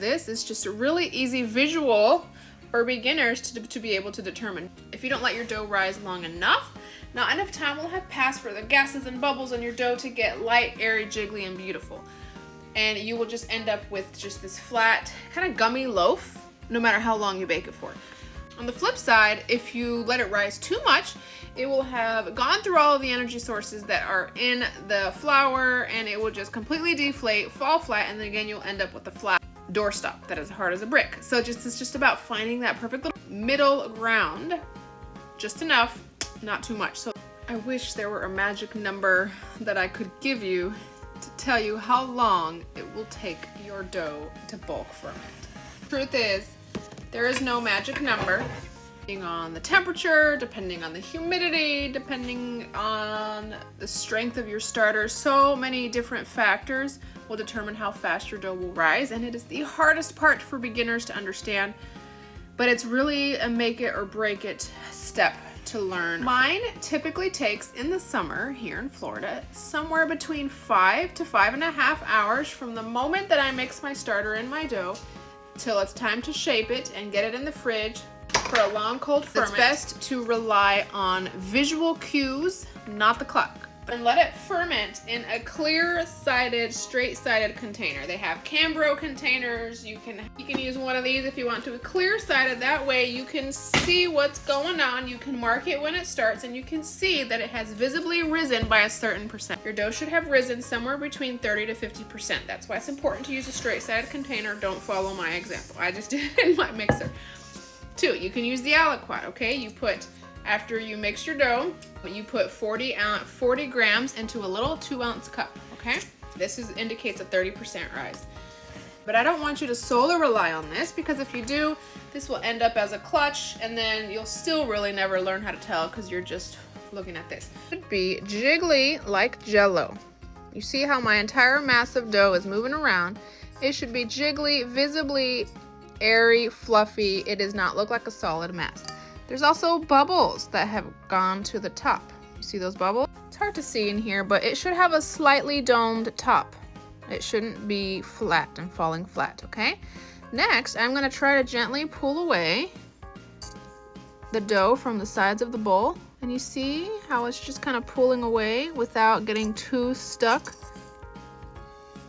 this is just a really easy visual for beginners to be able to determine. If you don't let your dough rise long enough, not enough time will have passed for the gases and bubbles in your dough to get light, airy, jiggly, and beautiful. And you will just end up with just this flat, kind of gummy loaf, no matter how long you bake it for. On the flip side, if you let it rise too much, it will have gone through all of the energy sources that are in the flour, and it will just completely deflate, fall flat, and then again you'll end up with a flat doorstop that is hard as a brick. So it's just about finding that perfect little middle ground, just enough, not too much. So I wish there were a magic number that I could give you to tell you how long it will take your dough to bulk ferment. Truth is, there is no magic number. Depending on the temperature, depending on the humidity, depending on the strength of your starter, so many different factors will determine how fast your dough will rise, and it is the hardest part for beginners to understand, but it's really a make it or break it step to learn. Mine typically takes, in the summer here in Florida, somewhere between 5 to 5.5 hours from the moment that I mix my starter in my dough till it's time to shape it and get it in the fridge for a long cold ferment. It's best to rely on visual cues, not the clock. And let it ferment in a clear-sided, straight-sided container. They have Cambro containers. You can use one of these if you want to. Clear-sided, that way you can see what's going on. You can mark it when it starts, and you can see that it has visibly risen by a certain percent. Your dough should have risen somewhere between 30 to 50%. That's why it's important to use a straight-sided container. Don't follow my example. I just did it in my mixer. 2, you can use the aliquot, okay? You put, after you mix your dough, you put 40 grams into a little 2-ounce cup, okay? This indicates a 30% rise. But I don't want you to solely rely on this, because if you do, this will end up as a clutch, and then you'll still really never learn how to tell because you're just looking at this. It should be jiggly like Jello. You see how my entire mass of dough is moving around? It should be jiggly, visibly airy, fluffy. It does not look like a solid mass. There's also bubbles that have gone to the top. You see those bubbles? It's hard to see in here, but it should have a slightly domed top. It shouldn't be flat and falling flat, okay? Next, I'm gonna try to gently pull away the dough from the sides of the bowl. And you see how it's just kind of pulling away without getting too stuck?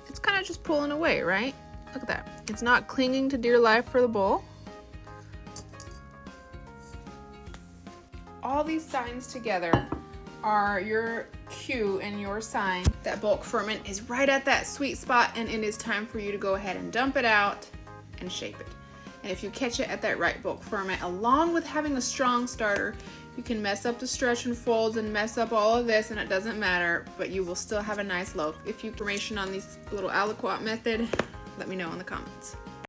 It's kind of just pulling away, right? Look at that. It's not clinging to dear life for the bowl. All these signs together are your cue and your sign that bulk ferment is right at that sweet spot, and it is time for you to go ahead and dump it out and shape it. And if you catch it at that right bulk ferment, along with having a strong starter, you can mess up the stretch and folds and mess up all of this, and it doesn't matter, but you will still have a nice loaf. If you have information on these little aliquot method, let me know in the comments.